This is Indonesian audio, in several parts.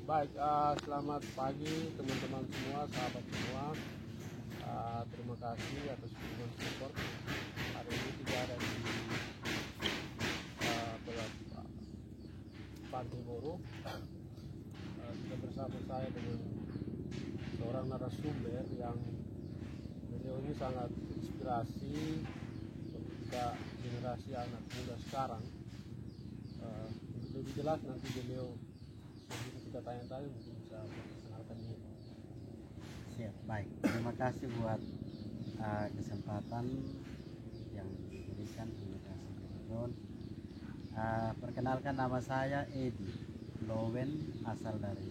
Baik, selamat pagi teman-teman semua, sahabat semua. Terima kasih atas dukungan support. Hari ini kita ada di Pantai Boro. Kita bersama saya dengan seorang narasumber yang beliau ini sangat inspirasi ketika generasi anak muda sekarang. Lebih jelas nanti beliau sebelum kita tanya-tanya mungkin bisa memperkenalkan diri. Siap, baik. Terima kasih buat kesempatan yang diberikan. Terima kasih John. Perkenalkan, nama saya Edi Lowen, asal dari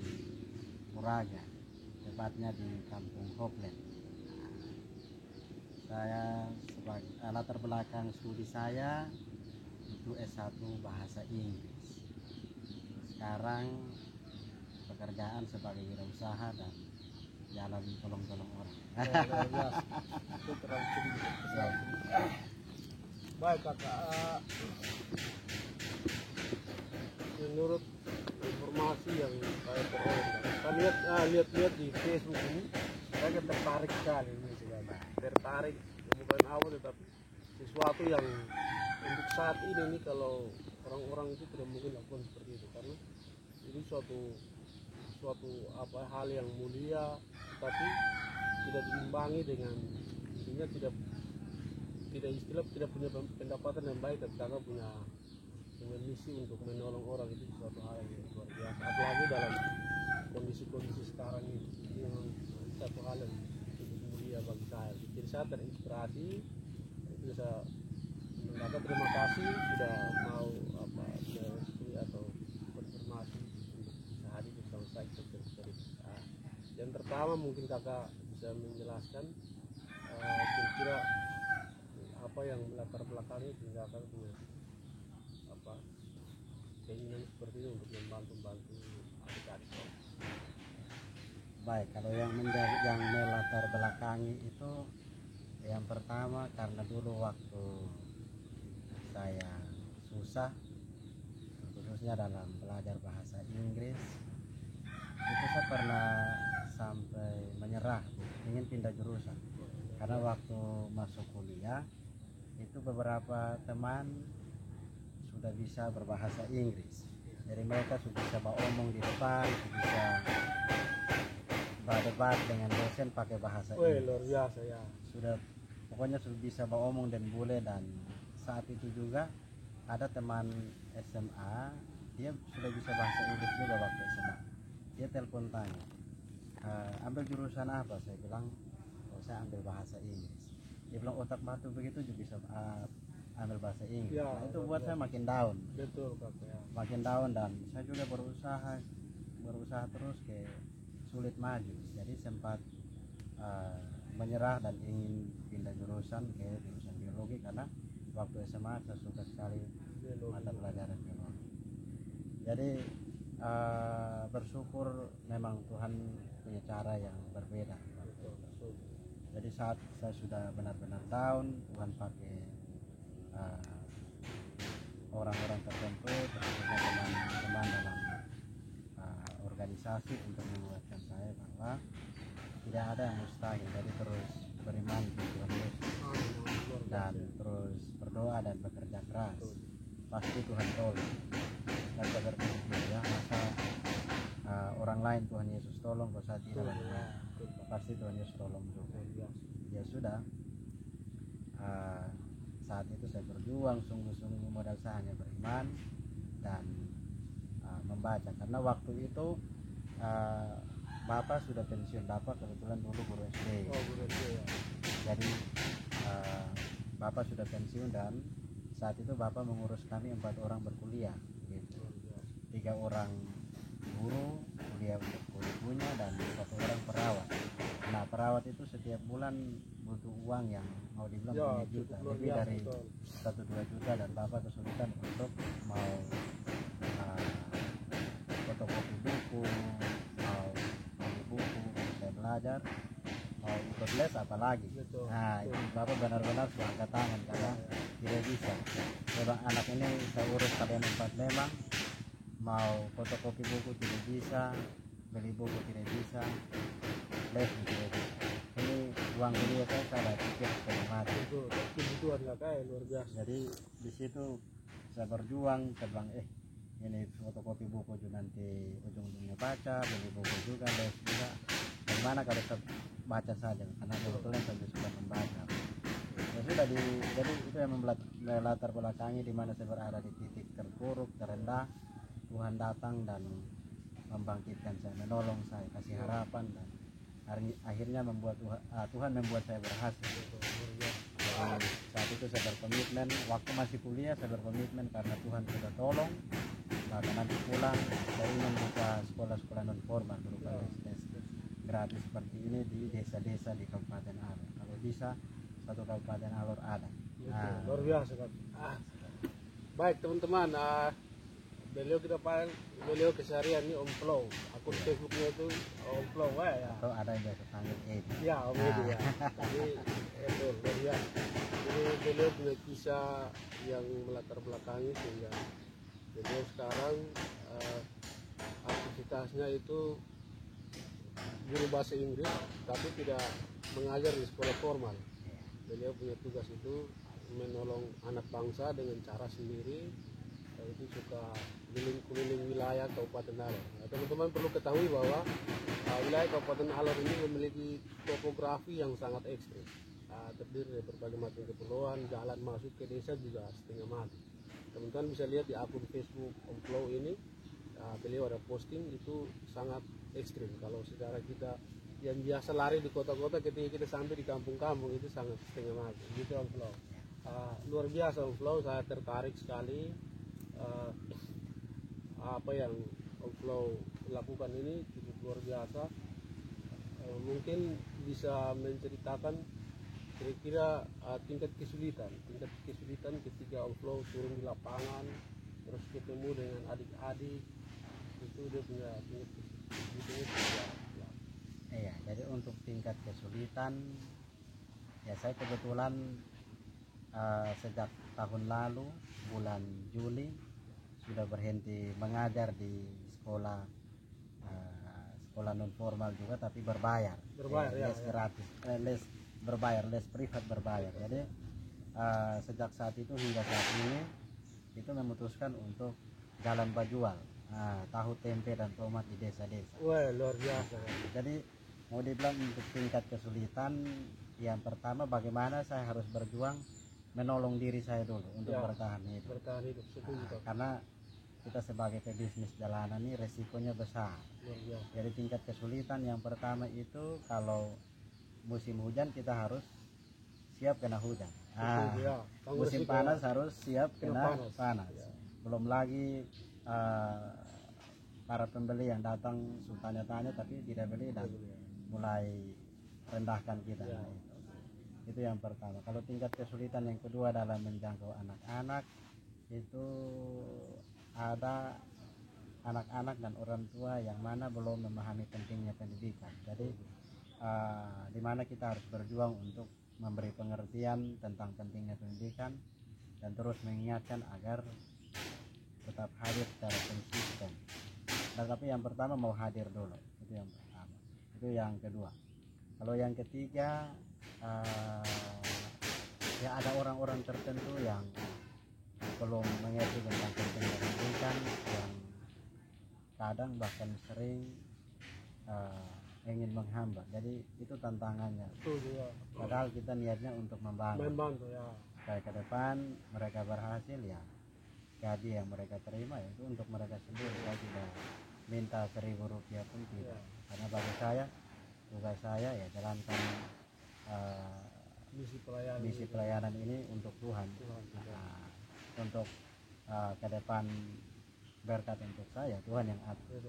Muraga, tepatnya di Kampung Hoplen. Saya sebagai latar belakang studi saya itu S1 Bahasa Inggris. Sekarang pekerjaan sebagai wirausaha dan jalan tolong-tolong orang. Itu terlalu sedikit. Baik kakak, menurut informasi yang saya peroleh, saya lihat di Facebook ini, saya tertarik sekali ini sebenarnya. Tertarik bukan awal tetapi sesuatu yang untuk saat ini nih, kalau orang-orang itu tidak mungkin lakukan seperti itu, karena ini suatu hal yang mulia, tapi tidak diimbangi dengan intinya tidak punya pendapatan yang baik, tapi karena punya misi untuk menolong orang. Itu suatu hal yang luar biasa, apalagi dalam kondisi sekarang ini. Ini memang satu hal yang cukup mulia bagi saya. Jadi saya terinspirasi. Itu saya mengucapkan terima kasih sudah mau diskusi atau konfirmasi untuk bisa hadir bersama saya. Yang pertama mungkin kakak bisa menjelaskan kira-kira apa yang melatar belakangnya sehingga kakak punya keinginan seperti itu untuk membantu adik-adik. Baik, kalau yang melatar belakangi itu, yang pertama karena dulu waktu saya susah, khususnya dalam belajar bahasa Inggris, itu saya pernah sampai menyerah, ingin pindah jurusan. Karena waktu masuk kuliah itu beberapa teman sudah bisa berbahasa Inggris, jadi mereka sudah bisa omong di depan, bisa berdebat dengan dosen pakai bahasa Inggris. Luar biasa ya. Pokoknya sudah bisa omong dan boleh. Dan saat itu juga ada teman SMA, dia sudah bisa bahasa Inggris juga waktu SMA. Dia telepon tanya, ambil jurusan apa? Saya bilang, saya ambil bahasa Inggris. Dia bilang, otak batu begitu juga bisa ambil bahasa Inggris. Ya, nah, itu buat saya makin down. Betul kakak ya. Makin down, dan saya juga berusaha terus sulit maju. Jadi sempat menyerah dan ingin pindah jurusan ke jurusan biologi, karena waktu SMA saya suka sekali mata pelajaran biologi. Jadi bersyukur memang Tuhan punya cara yang berbeda. Jadi saat saya sudah benar-benar down, Tuhan pakai orang-orang tertentu, terutama teman-teman dalam organisasi, untuk menguatkan saya bahwa tidak ada yang mustahil. Jadi terus beriman di Tuhan Yesus dan terus berdoa dan bekerja keras, pasti Tuhan tolong. Dan saya berpikir, ya masa orang lain Tuhan Yesus tolong, kalau saya tidak, pasti Tuhan Yesus tolong juga. Ya sudah, saat itu saya berjuang sungguh-sungguh, modal saya hanya beriman dan membaca. Karena waktu itu Bapak sudah pensiun. Bapak kebetulan dulu guru SD. Guru SD ya. Jadi Bapak sudah pensiun, dan saat itu Bapak mengurus kami 4 orang berkuliah gitu. 3 orang guru kuliah untuk gurunya dan 1 orang perawat. Nah, perawat itu setiap bulan butuh uang yang mau dibilang punya juta, lebih dari 1-2 juta, dan Bapak kesulitan untuk mau fotokopi buku, mau beli buku, saya belajar, mau ikut les apalagi. Nah, itu Bapak benar-benar angkat tangan karena tidak bisa. Memang anak ini saya urus kalian 4 memang, mau fotokopi buku tidak bisa, beli buku tidak bisa, les tidak bisa. Ini uang kuliah saya ada tiket setengah mati. Itu kebutuhan kakak luar biasa. Jadi di situ saya berjuang, saya bilang ini fotokopi buku juga nanti ujung-ujungnya baca, beli buku juga, les juga. Bagaimana kalau saya baca saja, karena kebetulan saya suka membaca. Ya sudah jadi itu yang melatar belakangi di mana saya berada di titik terpuruk, terendah. Tuhan datang dan membangkitkan saya, menolong saya, kasih harapan, dan akhirnya membuat Tuhan membuat saya berhasil. Jadi saat itu saya berkomitmen, waktu masih kuliah saya berkomitmen karena Tuhan sudah tolong. Maka nanti pulang saya ingin buka sekolah-sekolah non formal berupa les gratis seperti ini di desa-desa di Kabupaten Alor. Kalau bisa satu Kabupaten Alor ada. Luar biasa kan. Baik teman-teman, beliau keseharian ini Om Flow. Akun Facebooknya itu Om Flow ya. Atau ada yang biasa panggil Edi. Ya Om Edi ya. Tapi itu luar biasa. Jadi beliau punya kisah yang melatar belakangi sehingga beliau sekarang aktivitasnya itu guru bahasa Inggris, tapi tidak mengajar di sekolah formal. Beliau punya tugas itu menolong anak bangsa dengan cara sendiri. Itu suka keliling-keliling wilayah Kabupaten Alor. Nah, teman-teman perlu ketahui bahwa wilayah Kabupaten Alor ini memiliki topografi yang sangat ekstrim. Terdiri dari berbagai macam kepulauan, jalan masuk ke desa juga setengah mati. Teman-teman bisa lihat di akun Facebook Om Flow ini, beliau ada posting itu sangat ekstrim. Kalau secara kita yang biasa lari di kota-kota, ketika kita sampai di kampung-kampung itu sangat setengah mati. Gitu Om Flow. Luar biasa Om Flow, saya tertarik sekali. Apa yang Om Flow lakukan ini cukup luar biasa. Mungkin bisa menceritakan kira-kira tingkat kesulitan ketika Om Flow turun di lapangan terus ketemu dengan adik-adik, itu dia punya tingkat kesulitan. Iya, jadi untuk tingkat kesulitan ya saya kebetulan sejak tahun lalu bulan Juli sudah berhenti mengajar di sekolah non formal juga, tapi berbayar les gratis, les berbayar, les privat berbayar. Jadi sejak saat itu hingga saat ini itu memutuskan untuk jalan bajual tahu tempe dan tomat di desa-desa. Wah, luar biasa. Jadi mau dibilang untuk tingkat kesulitan, yang pertama bagaimana saya harus berjuang menolong diri saya dulu untuk bertahan hidup. Karena kita sebagai pebisnis jalanan ini resikonya besar. Jadi tingkat kesulitan yang pertama itu kalau musim hujan kita harus siap kena hujan. Musim panas harus siap kena panas. Belum lagi para pembeli yang datang tanya-tanya tapi tidak beli dan mulai rendahkan kita. Itu yang pertama. Kalau tingkat kesulitan yang kedua dalam menjangkau anak-anak, itu ada anak-anak dan orang tua yang mana belum memahami pentingnya pendidikan. Jadi di mana kita harus berjuang untuk memberi pengertian tentang pentingnya pendidikan dan terus mengingatkan agar tetap hadir secara konsisten. Tapi yang pertama mau hadir dulu, itu yang pertama. Itu yang kedua. Kalau yang ketiga, ya ada orang-orang tertentu yang belum mengerti tentang pentingnya pendidikan, yang kadang bahkan sering ingin menghambat. Jadi itu tantangannya. Padahal kita niatnya untuk membantu ya. Supaya ke depan mereka berhasil, ya gaji yang mereka terima itu untuk mereka sendiri. Saya tidak minta Rp1.000 pun tidak. Karena bagi saya tugas saya ya jalankan misi pelayanan ini untuk Tuhan. Untuk ke depan berkat untuk saya Tuhan yang atur.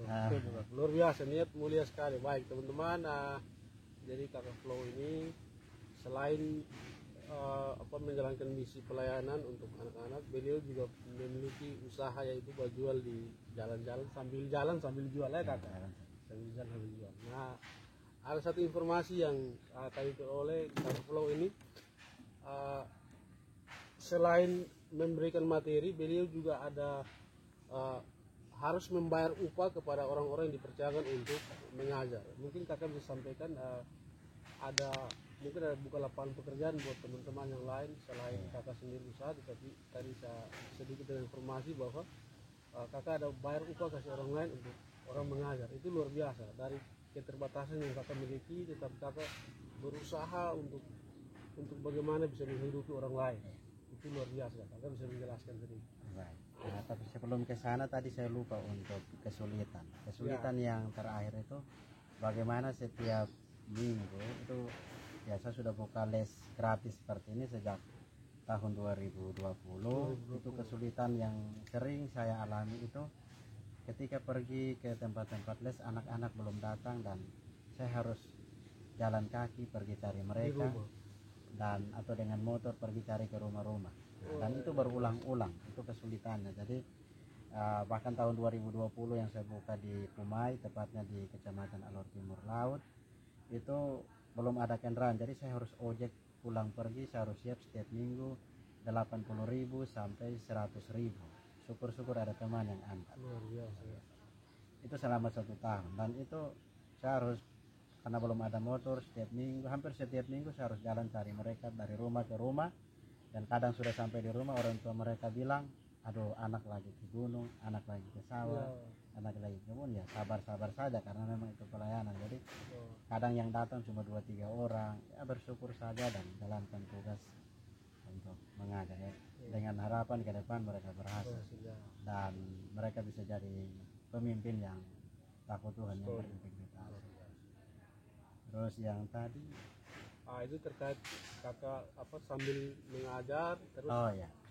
Luar biasa, niat mulia sekali. Baik teman-teman, jadi Kakak Flow ini selain menjalankan misi pelayanan untuk anak-anak, beliau juga memiliki usaha yaitu berjual di jalan-jalan sambil jual ya Kakak. Sambil jalan sambil jual. Nah, ada satu informasi yang kami peroleh Kakak Flow ini, selain memberikan materi, beliau juga ada harus membayar upah kepada orang-orang yang dipercayakan untuk mengajar. Mungkin kakak bisa sampaikan ada mungkin ada buka lapangan pekerjaan buat teman-teman yang lain selain kakak sendiri usaha, tetapi tadi saya sedikit dengan informasi bahwa kakak ada bayar upah kasih orang lain untuk orang mengajar. Itu luar biasa, dari keterbatasan yang kakak miliki tetap kakak berusaha untuk bagaimana bisa menghidupi orang lain. Itu luar biasa. Kakak bisa menjelaskan sedikit. Baik. Nah, tapi sebelum ke sana tadi saya lupa untuk kesulitan yang terakhir itu bagaimana setiap minggu itu ya saya sudah buka les gratis seperti ini sejak tahun 2020. Itu kesulitan yang sering saya alami itu ketika pergi ke tempat-tempat les, anak-anak belum datang dan saya harus jalan kaki pergi cari mereka dan atau dengan motor pergi cari ke rumah-rumah, dan itu berulang-ulang. Itu kesulitannya. Jadi bahkan tahun 2020 yang saya buka di Pumai, tepatnya di Kecamatan Alor Timur Laut, itu belum ada kendaraan, jadi saya harus ojek pulang pergi. Saya harus siap setiap minggu 80.000 sampai 100.000. Syukur-syukur ada teman yang antar. Itu selama 1 tahun, dan itu saya harus, karena belum ada motor, hampir setiap minggu saya harus jalan cari mereka dari rumah ke rumah. Dan kadang sudah sampai di rumah, orang tua mereka bilang, aduh anak lagi ke gunung, anak lagi ke sawah, anak lagi ke kebun. Ya sabar-sabar saja karena memang itu pelayanan. Jadi kadang yang datang cuma 2-3 orang, ya bersyukur saja dan jalankan tugas untuk mengajar ya. Dengan harapan ke depan mereka berhasil dan mereka bisa jadi pemimpin yang takut Tuhan, yang berintegritas. Terus yang tadi itu terkait kakak sambil mengajar terus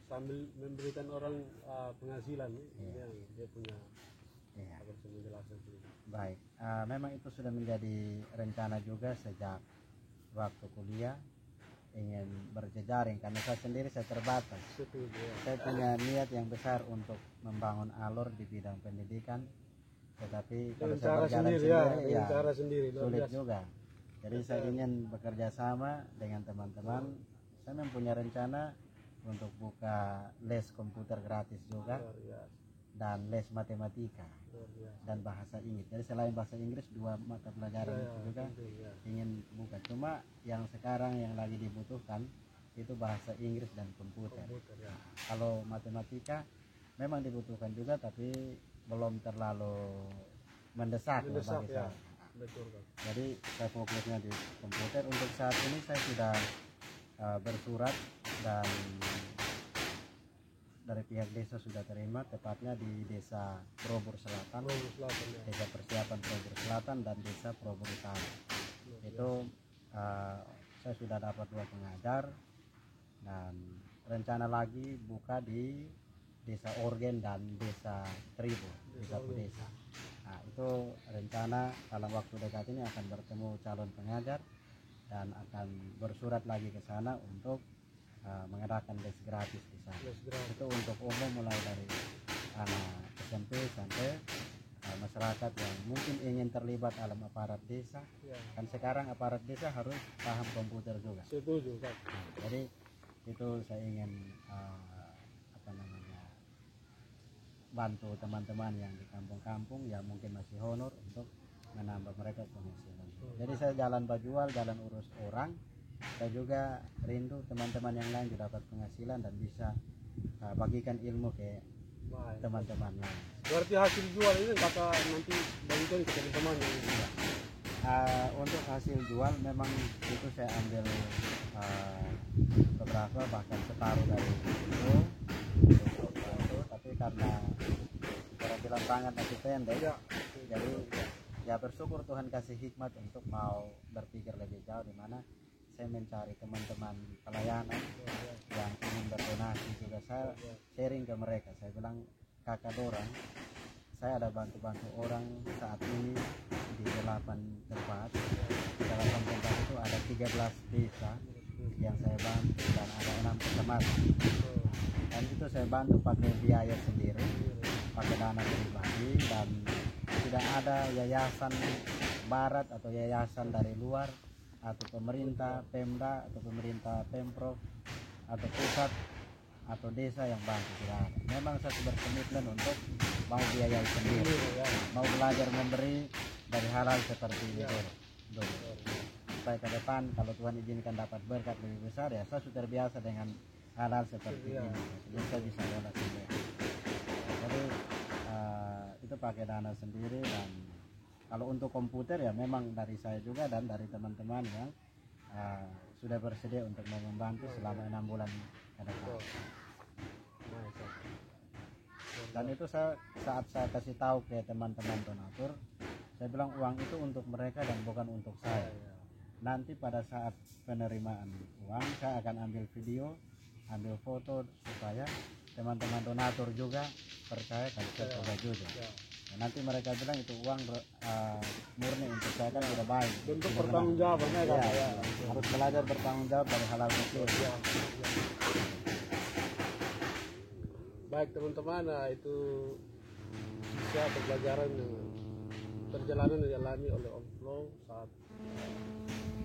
sambil memberikan orang penghasilan, yang dia punya. Aku bisa menjelaskan sedikit. Baik, memang itu sudah menjadi rencana juga sejak waktu kuliah, ingin berjejaring karena saya terbatas. Saya punya niat yang besar untuk membangun alur di bidang pendidikan, tetapi kalau saya berjalan sendiri sulit juga. Jadi saya ingin bekerja sama dengan teman-teman. Saya mempunyai rencana untuk buka les komputer gratis juga, dan les matematika dan bahasa Inggris. Jadi selain bahasa Inggris 2 mata pelajaran itu juga ingin buka. Cuma yang sekarang yang lagi dibutuhkan itu bahasa Inggris dan komputer. Kalau matematika memang dibutuhkan juga, tapi belum terlalu mendesak bagi saya. Jadi saya fokusnya di komputer. Untuk saat ini saya sudah bersurat dan dari pihak desa sudah terima, tepatnya di desa Probur Selatan, desa persiapan Probur Selatan dan desa Probur Utara. Itu saya sudah dapat 2 pengajar dan rencana lagi buka di desa Orgen dan desa Tribun, di satu desa. Nah, itu rencana dalam waktu dekat ini akan bertemu calon pengajar dan akan bersurat lagi ke sana untuk mengadakan les gratis di sana. Itu untuk umum, mulai dari anak SMP sampai masyarakat yang mungkin ingin terlibat dalam aparat desa. Kan sekarang aparat desa harus paham komputer juga. Setuju, Kak. Jadi itu saya ingin bantu teman-teman yang di kampung-kampung yang mungkin masih honor untuk menambah mereka penghasilan. Jadi saya jalan berjual, jalan urus orang. Saya juga rindu teman-teman yang lain juga dapat penghasilan dan bisa bagikan ilmu ke teman-teman lain. Berarti hasil jual ini kakak nanti bagikan ke teman-teman yang lain. Untuk hasil jual memang itu saya ambil beberapa, bahkan separuh dari itu, tapi karena bilang sangat masih pendek, jadi ya bersyukur Tuhan kasih hikmat untuk mau berpikir lebih jauh, di mana saya mencari teman-teman pelayanan yang ingin berdonasi juga. Saya sharing ke mereka, saya bilang, kakak dorang, saya ada bantu-bantu orang saat ini di 8 tempat. Di 8 tempat itu ada 13 desa yang saya bantu dan ada 6 kecamatan. Dan itu saya bantu pakai biaya sendiri, pakai dana pribadi, dan tidak ada yayasan barat atau yayasan dari luar atau pemerintah Pemda atau pemerintah Pemprov atau pusat atau desa yang bantu, tidak ada. Memang saya berkomitmen untuk mau biayai sendiri, Ya. mau belajar memberi dari hal-hal seperti Ya. itu dulu. Supaya ke depan kalau Tuhan izinkan dapat berkat lebih besar, ya saya sudah terbiasa dengan hal-hal seperti Ya. ini, jadi saya bisa olah sendiri. Jadi itu pakai dana sendiri. Dan kalau untuk komputer ya memang dari saya juga dan dari teman-teman yang sudah bersedia untuk membantu selama 6 bulan ke depan. Dan itu saat saya kasih tahu ke teman-teman donatur, saya bilang uang itu untuk mereka dan bukan untuk saya. Nanti pada saat penerimaan uang saya akan ambil video, ambil foto supaya teman-teman donatur juga percaya kalau saya sudah jujur. Nah, nanti mereka bilang itu uang murni untuk saya, kan sudah baik. Bentuk pertanggungjawabannya kan ya. Harus belajar bertanggung jawab dari hal-hal kecil. Ya. Baik teman-teman, nah itu bisa pembelajaran yang perjalanan yang dialami oleh Om Flo saat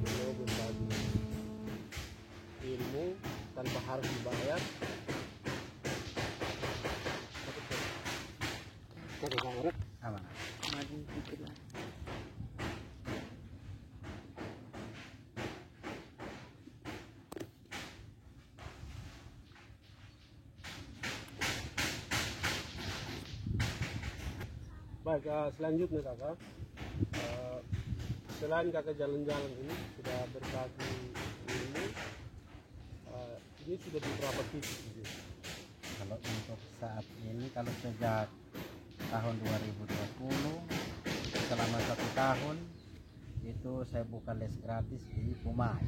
beliau berbagi ilmu tanpa harus dibayar. Aman. Baik, selanjutnya kakak, selain kakak jalan-jalan ini sudah berbagi ilmu, ini sudah di berapa titik gitu? Kalau untuk saat ini, kalau sejak tahun 2020 selama 1 tahun itu saya buka les gratis di Pumai,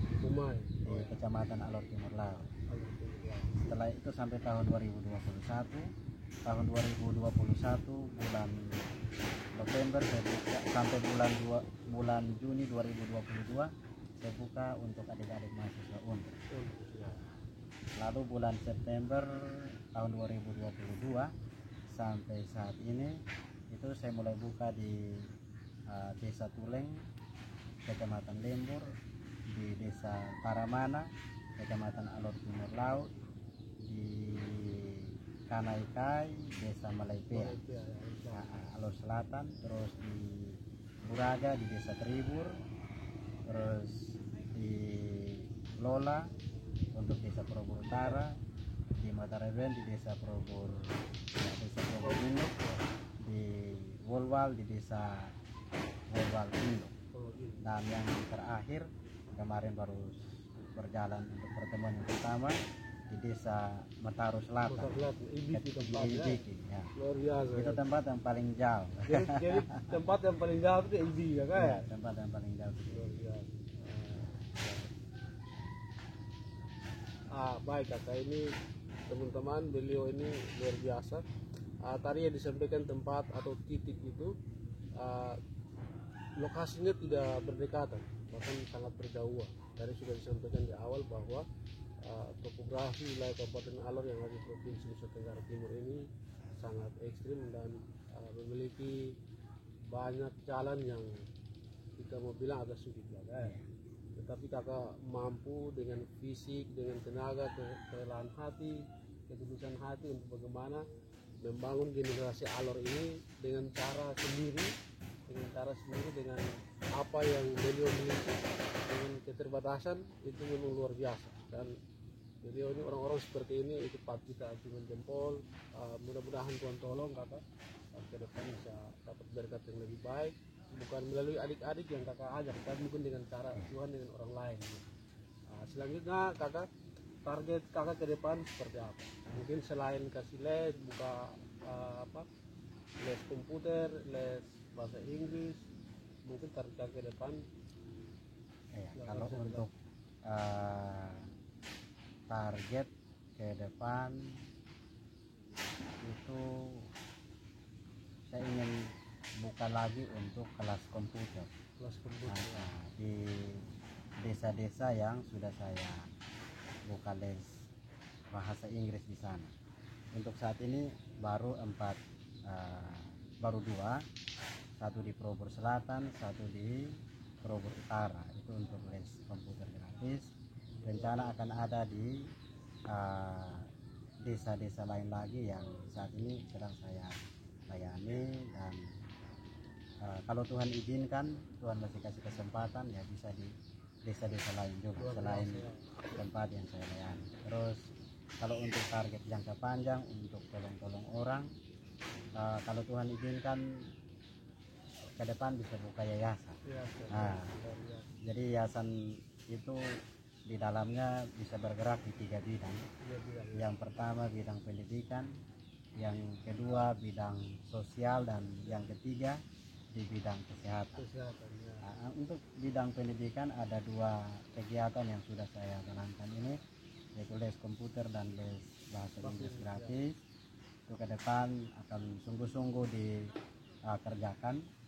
di Kecamatan Alor Timur Laut. Setelah itu sampai tahun 2021, tahun 2021 bulan November saya buka, sampai bulan Juni 2022 saya buka untuk adik-adik mahasiswa UNR. Lalu bulan September tahun 2022 sampai saat ini itu saya mulai buka di Desa Tuleng, Kecamatan Lembur, di Desa Paramana, Kecamatan Alor Timur Laut, di Kanaikai, Desa Malaipea, Alor Selatan, terus di Buraga di Desa Tribur, terus di Lola untuk Desa Probor Utara, di Matareben di Desa Probor Induk, di Wolwal di Desa Wolwal Induk, dan yang terakhir kemarin baru berjalan untuk pertemuan yang pertama di Desa Mataru Selatan, Ibiki, ya. Luar biasa. Itu tempat yang paling jauh. Jadi tempat yang paling jauh itu Ibiki ya kan? Ya, tempat yang paling jauh. Luar biasa. Baik kakak, ini teman-teman, beliau ini luar biasa. Tadi yang disampaikan tempat atau titik itu lokasinya tidak berdekatan, bahkan sangat berjauhan. Tadi sudah disampaikan di awal bahwa topografi wilayah Kabupaten Alor yang ada di Provinsi Nusa Tenggara Timur ini sangat ekstrim dan memiliki banyak jalan yang kita mau bilang agak sulit lah kan. Tetapi kakak mampu dengan fisik, dengan tenaga, kerelaan hati, ketulusan hati untuk bagaimana membangun generasi Alor ini dengan cara sendiri, dengan apa yang beliau miliki, dengan keterbatasan itu memang luar biasa. Dan beliau ini orang-orang seperti ini itu patut kita acungan jempol. Mudah-mudahan Tuhan tolong kakak ke depan bisa dapat berkat yang lebih baik, bukan melalui adik-adik yang kakak ajak, tapi mungkin dengan cara Tuhan dengan orang lain. Selanjutnya kakak, target kakak ke depan seperti apa? Mungkin selain kasih les, buka les komputer, les bahasa Inggris, mungkin target kakak ke depan. Kalau untuk target ke depan itu saya ingin buka lagi untuk kelas komputer. Di desa-desa yang sudah saya buka les bahasa Inggris di sana. Untuk saat ini baru 2, satu di Probor Selatan, satu di Probor Utara, itu untuk les komputer gratis. Rencana akan ada di desa-desa lain lagi yang saat ini sedang saya layani. Dan kalau Tuhan izinkan, Tuhan masih kasih kesempatan, ya bisa di desa-desa lain juga selain tempat yang saya layani. Terus kalau untuk target jangka panjang untuk tolong-tolong orang, kalau Tuhan izinkan ke depan bisa buka yayasan. Nah, jadi yayasan itu di dalamnya bisa bergerak di 3 bidang. Yang pertama bidang pendidikan, yang kedua bidang sosial, dan yang ketiga di bidang kesehatan. Nah, untuk bidang pendidikan ada 2 kegiatan yang sudah saya jalankan ini, yaitu les komputer dan les bahasa Inggris gratis. Itu ke depan akan sungguh-sungguh dikerjakan.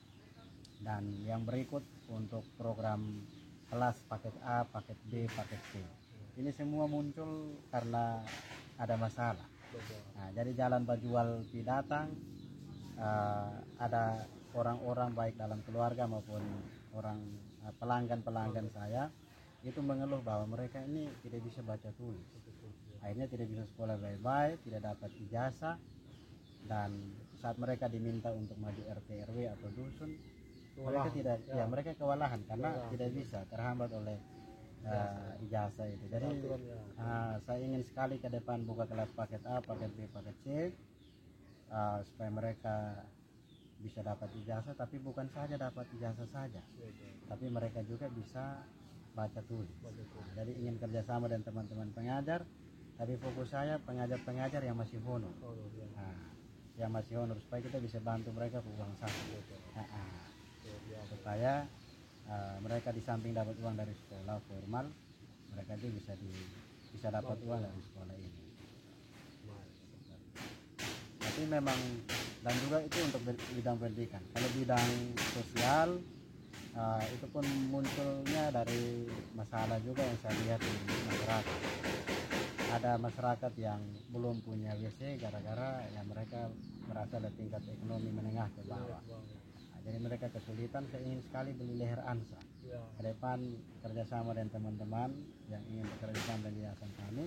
Dan yang berikut untuk program kelas paket A, paket B, paket C. Ini semua muncul karena ada masalah. Nah, jadi jalan bajual datang, ada orang-orang baik dalam keluarga maupun orang pelanggan saya itu mengeluh bahwa mereka ini tidak bisa baca tulis. Akhirnya tidak bisa sekolah baik-baik, tidak dapat ijazah, dan saat mereka diminta untuk maju RT RW atau dusun, mereka tidak, ya mereka kewalahan karena tidak bisa, terhambat oleh ijazah itu. Jadi saya ingin sekali ke depan buka kelas paket A, paket B, paket C, supaya mereka bisa dapat ijazah, tapi bukan saja dapat ijazah saja, tapi mereka juga bisa baca tulis. Jadi ingin kerjasama dengan teman-teman pengajar, tapi fokus saya pengajar-pengajar yang masih honor, yang masih honor, supaya kita bisa bantu mereka uang saku, supaya mereka di samping dapat uang dari sekolah formal, mereka juga bisa dapat uang dari sekolah ini. Tapi memang, dan juga itu untuk bidang pendidikan. Kalau bidang sosial, itu pun munculnya dari masalah juga yang saya lihat di masyarakat. Ada masyarakat yang belum punya WC gara-gara ya mereka merasa ada tingkat ekonomi menengah ke bawah. Nah, jadi mereka kesulitan. Saya ingin sekali beli leher ANSA. Ke depan kerjasama dengan teman-teman yang ingin bekerja sama dengan yayasan kami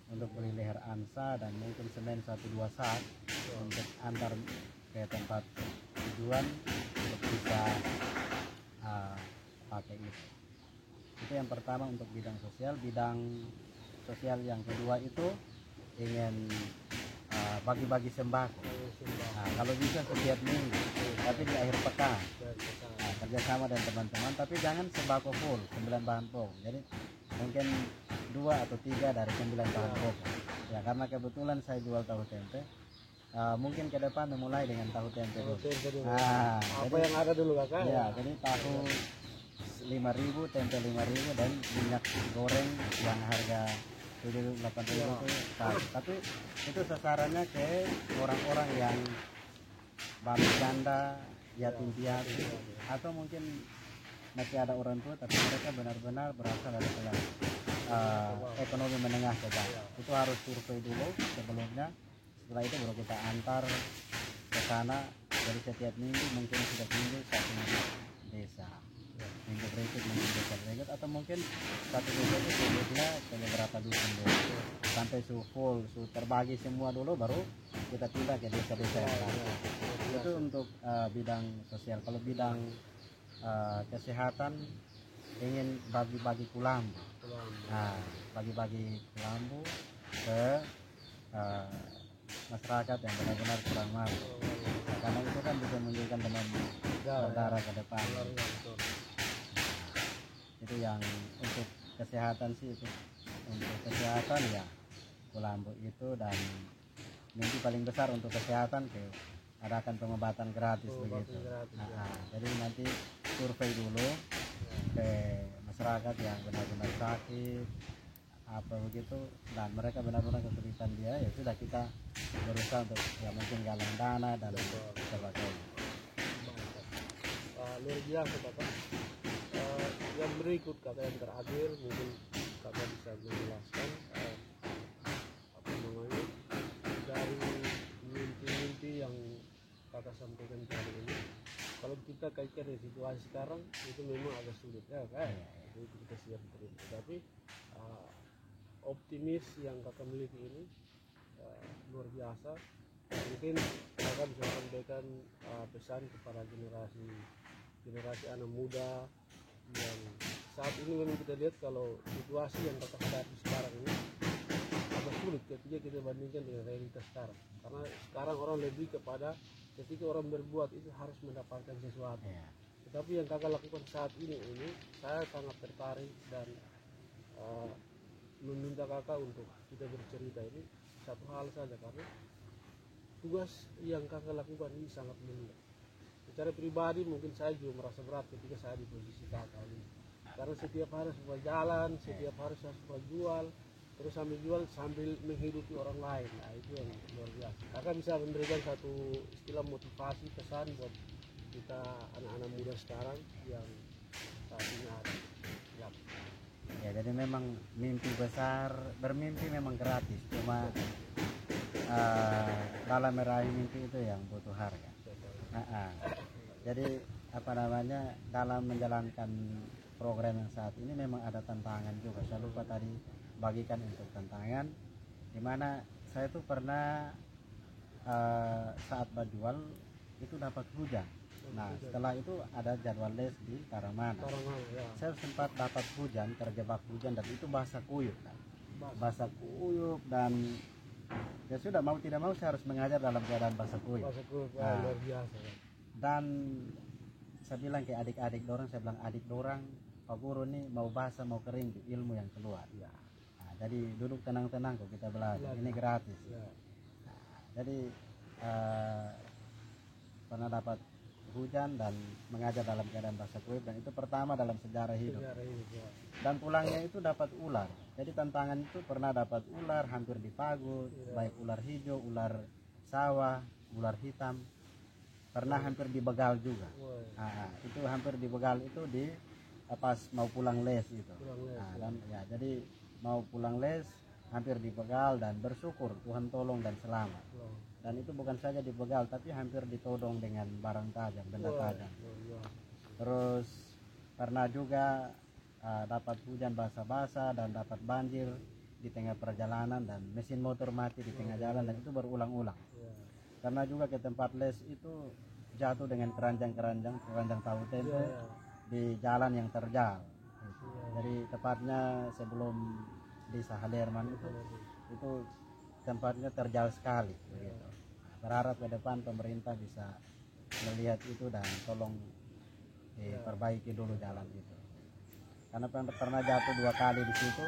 untuk beli leher ANSA, dan mungkin semen 1-2 saat untuk antar ke tempat tujuan untuk bisa pakai itu. Itu yang pertama untuk bidang sosial. Bidang sosial yang kedua itu ingin bagi-bagi sembako. Nah, kalau bisa setiap minggu, tapi di akhir pekan. Nah, kerjasama dengan teman-teman, tapi jangan sembako full 9 bahan pokok. Jadi mungkin 2 atau 3 dari 9 bahan pokok. Ya, karena kebetulan saya jual tahu tempe. Mungkin ke depan memulai dengan tahu tempe dulu. Nah, apa jadi, yang ada dulu kakak? Ya, jadi tahu 5.000, tempe 5.000, dan minyak goreng yang harga 7-8.000 itu tahu. Tapi itu sasarannya ke orang-orang yang bantu janda, yatim piatu, atau mungkin masih ada orang tua tapi mereka benar-benar berasal dari kelas ekonomi menengah ke bawah. Itu harus survei dulu sebelumnya. Setelah itu baru kita antar ke sana. Jadi setiap minggu mungkin setiap minggu satu desa, minggu berikut mungkin desa berikut, atau mungkin satu desa itu sebutnya ke beberapa dusun dulu sampai full terbagi semua dulu, baru kita pindah ke desa-desa yang lain. Itu untuk bidang sosial. Kalau bidang kesehatan ingin bagi-bagi kulambu. Nah, bagi-bagi kulambu ke masyarakat yang benar-benar kurang mampu. Nah, karena itu kan bisa menunjukkan demam berdarah ke depan. Itu yang untuk kesehatan sih. Itu untuk kesehatan ya kulambu itu, dan mimpi paling besar untuk kesehatan adakan pengobatan gratis begitu. Jadi nanti survei dulu ke masyarakat yang benar-benar sakit apa begitu, dan mereka benar-benar kesulitan dia, ya sudah kita berusaha untuk ya mungkin galang dana dan sebagainya. Luar biasa kakak. Yang berikut kakak, yang terakhir mungkin kakak bisa menjelaskan apa namanya dari mimpi-mimpi yang kakak sampaikan tadi ini. Kalau kita kaitkan dengan situasi sekarang itu memang agak sulit ya kan, itu kita siap terima. Tapi optimis yang kakak miliki ini luar biasa. Mungkin kakak bisa sampaikan pesan kepada generasi anak muda yang saat ini memang kita lihat kalau situasi yang kakak hadapi sekarang ini agak sulit ketika kita bandingkan dengan realitas sekarang. Karena sekarang orang lebih kepada ketika orang berbuat itu harus mendapatkan sesuatu. Tetapi yang kakak lakukan saat ini saya sangat tertarik dan meminta kakak untuk kita bercerita ini satu hal saja, karena tugas yang kakak lakukan ini sangat mulia. Secara pribadi mungkin saya juga merasa berat ketika saya di posisi kakak ini, karena setiap hari harus berjalan, setiap hari harus jual, terus sambil jual sambil menghidupi orang lain. Nah itu yang luar biasa. Kakak bisa memberikan satu istilah motivasi, pesan buat kita anak-anak muda sekarang yang saat ini ada. Ya, jadi memang mimpi besar, bermimpi memang gratis, cuma dalam meraih mimpi itu yang butuh harga. Jadi apa namanya, dalam menjalankan program yang saat ini memang ada tantangan juga. Saya lupa tadi bagikan untuk tantangan, dimana saya tuh pernah saat berjual itu dapat hujan. Nah setelah itu ada jadwal les di Taramana. Ya. Saya sempat dapat hujan, terjebak hujan, dan itu basah kuyup kan. Basah kuyup, dan ya sudah mau tidak mau saya harus mengajar dalam keadaan basah kuyup. Luar biasa kan? Dan saya bilang ke adik-adik dorang, saya bilang adik dorang, Pak Guru nih mau basah mau kering ilmu yang keluar. Ya. Nah, jadi duduk tenang-tenang kok kita belajar, ini gratis. Ya. Nah, jadi pernah dapat hujan dan mengajar dalam keadaan basah kuyup, dan itu pertama dalam sejarah hidup. Ya. Dan pulangnya itu dapat ular. Jadi tantangan itu pernah dapat ular hampir di pagut, baik ular hijau, ular sawah, ular hitam. Pernah hampir dibegal juga. Itu hampir dibegal itu di pas mau pulang les itu. Dan ya, jadi mau pulang les hampir dibegal, dan bersyukur Tuhan tolong dan selamat. Dan itu bukan saja dibegal, tapi hampir ditodong dengan barang tajam, benda tajam. Terus pernah juga dapat hujan basah-basah dan dapat banjir di tengah perjalanan, dan mesin motor mati di tengah jalan, dan itu berulang-ulang. Karena juga ke tempat les itu jatuh dengan keranjang tahu tempe di jalan yang terjal. Jadi tepatnya sebelum di Sahaderman itu tempatnya terjal sekali begitu. Berharap ke depan pemerintah bisa melihat itu dan tolong diperbaiki dulu jalan itu. Karena pernah jatuh 2 kali di situ,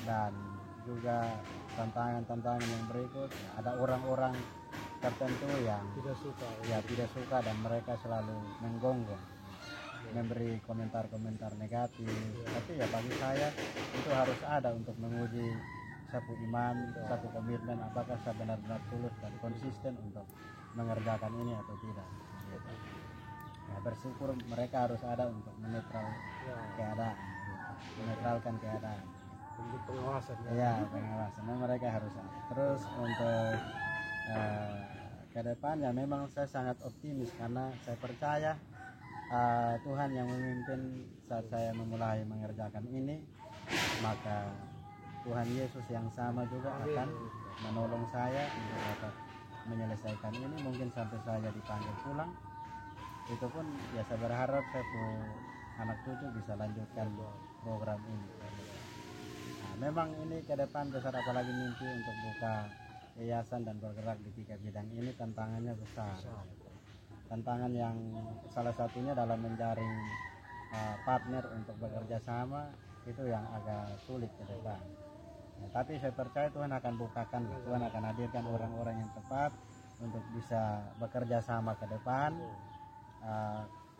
dan juga tantangan yang berikut, ada orang-orang tertentu yang tidak suka dan mereka selalu menggonggong, memberi komentar-komentar negatif. Tapi ya bagi saya itu harus ada untuk menguji satu iman, satu komitmen, apakah saya benar-benar tulus dan konsisten untuk mengerjakan ini atau tidak. Ya, bersyukur mereka harus ada untuk keadaan, menetralkan keadaan. Pengawasan. Ya, pengawasan. Nah, mereka harus ada. Terus untuk ke depan ya memang saya sangat optimis, karena saya percaya Tuhan yang memimpin saat saya memulai mengerjakan ini, maka Tuhan Yesus yang sama juga akan menolong saya untuk dapat menyelesaikan ini. Mungkin sampai saya dipanggil pulang, itu pun ya saya berharap satu anak cucu bisa lanjutkan program ini. Nah, memang ini ke depan besar, apalagi mimpi untuk buka yayasan dan bergerak di 3 bidang ini tantangannya besar. Tantangan yang salah satunya dalam menjaring partner untuk bekerja sama, itu yang agak sulit ke depan. Tapi saya percaya Tuhan akan bukakan, Tuhan akan hadirkan orang-orang yang tepat untuk bisa bekerja sama ke depan.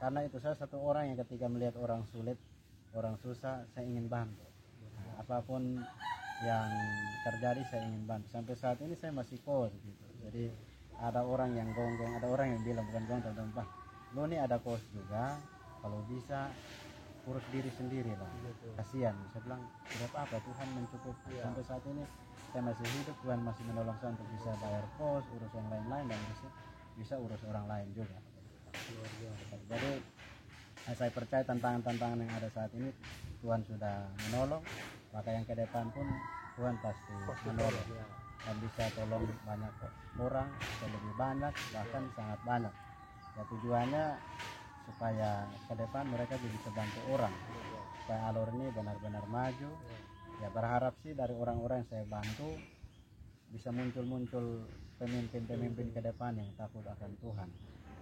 Karena itu saya satu orang yang ketika melihat orang sulit, orang susah, saya ingin bantu. Apapun yang terjadi saya ingin bantu. Sampai saat ini saya masih kos gitu. Jadi ada orang yang gonggong, ada orang yang bilang bukan gonggong, teman-teman, lo nih ada kos juga, kalau bisa urus diri sendiri lah, kasihan. Saya bilang tidak apa-apa, Tuhan mencukupi. Sampai saat ini saya masih hidup, Tuhan masih menolong saya untuk bisa bayar kos, urus yang lain-lain, dan bisa urus orang lain juga. Jadi saya percaya tantangan-tantangan yang ada saat ini Tuhan sudah menolong, maka yang ke depan pun Tuhan pasti menolong. dan bisa tolong banyak orang, bisa lebih banyak, bahkan sangat banyak. Ya tujuannya supaya ke depan mereka juga bisa bantu orang, supaya alur ini benar-benar maju. Ya berharap sih dari orang-orang yang saya bantu bisa muncul pemimpin-pemimpin ke depan yang takut akan Tuhan,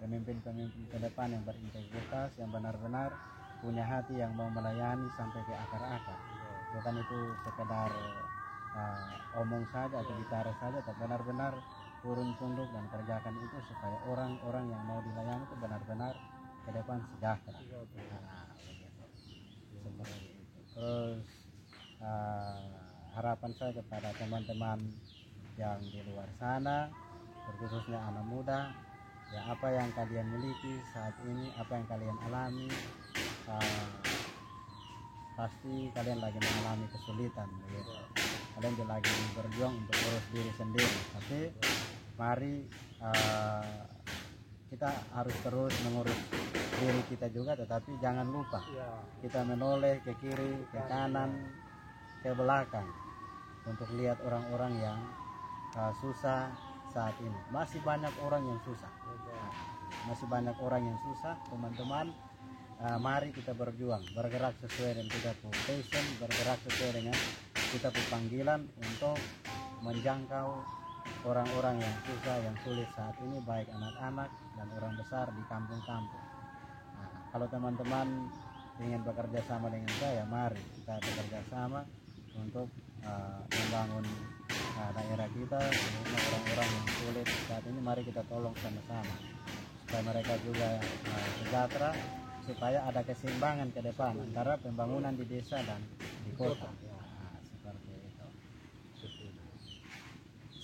pemimpin-pemimpin ke depan yang berintegritas, yang benar-benar punya hati yang mau melayani sampai ke akar-akar. Bukan itu sekedar omong saja atau bicara saja, tapi benar-benar turun tunduk dan kerjakan itu supaya orang-orang yang mau dilayani itu benar-benar ke depan sejahtera. Nah, begitu. Seperti itu. Terus harapan saya kepada teman-teman yang di luar sana, terkhususnya anak muda, ya apa yang kalian miliki saat ini, apa yang kalian alami, pasti kalian lagi mengalami kesulitan, gitu. Kalian juga lagi berjuang untuk urus diri sendiri, tapi mari kita harus terus mengurus diri kita juga, tetapi jangan lupa kita menoleh ke kiri, ke kanan, ke belakang untuk lihat orang-orang yang susah saat ini. Masih banyak orang yang susah, masih banyak orang yang susah, teman-teman. Mari kita berjuang, bergerak sesuai dengan kita punya passion, bergerak sesuai dengan kita punya panggilan untuk menjangkau orang-orang yang susah, yang sulit saat ini, baik anak-anak dan orang besar di kampung-kampung. Nah, kalau teman-teman ingin bekerja sama dengan saya, mari kita bekerja sama untuk membangun daerah kita, orang-orang yang sulit saat ini. Mari kita tolong sama-sama supaya mereka juga sejahtera, supaya ada keseimbangan ke depan antara pembangunan di desa dan di kota. Nah, seperti itu.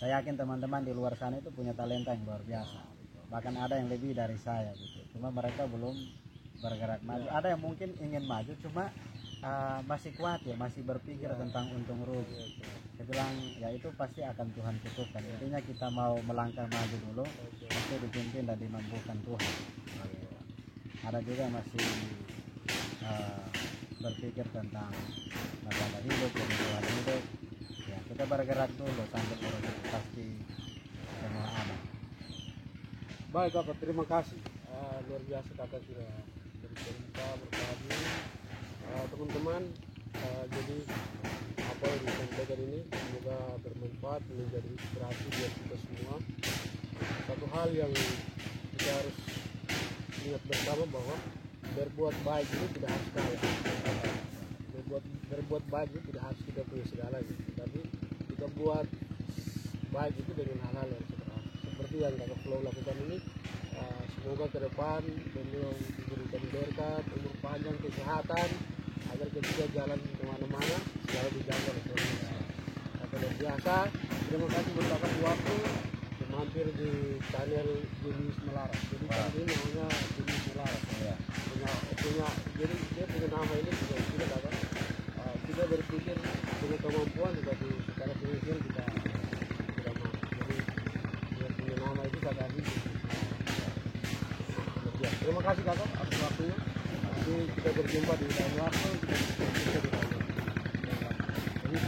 Saya yakin teman-teman di luar sana itu punya talenta yang luar biasa. Bahkan ada yang lebih dari saya gitu. Cuma mereka belum bergerak maju. Ada yang mungkin ingin maju, cuma masih khawatir, masih berpikir tentang untung rugi. Saya bilang ya itu pasti akan Tuhan cukupkan. Intinya kita mau melangkah maju dulu, pasti dipimpin dan dimampukan Tuhan. Ada juga masih berpikir tentang masalah hidup, kebutuhan hidup. Ya kita bergerak dulu sampai urus, pasti semua ada. Baik Kakak, terima kasih. Luar biasa Kakak sudah bercerita, berbagi. Teman-teman, jadi apa yang disampaikan ini semoga bermanfaat, menjadi inspirasi buat kita semua. Satu hal yang kita harus ingat bersama bahwa berbuat baik itu tidak harus kaya. Berbuat baik itu tidak harus kita punya segalanya, tapi kita buat baik itu dengan hal-hal yang sederhana seperti yang Kakak Flow lakukan ini. Semoga ke depan beliau diberikan berkat, umur panjang, kesehatan, agar ketika jalan kemana-mana selalu dijaga oleh Tuhan. Kakak luar biasa. Terima kasih buat Kakak waktu mampir di channel Jenis Melaras. Jadi ini namanya Jenis Melaras. Jadi dia punya nama ini juga tidak Kakak. Kita berpikir punya kemampuan, tetapi secara finansial kita tidak mampu. Jadi dia punya nama itu Kakak ini. Terima kasih Kakak atas waktunya. Nanti kita berjumpa di lain waktu. Kita diskusi di lain waktu. Ini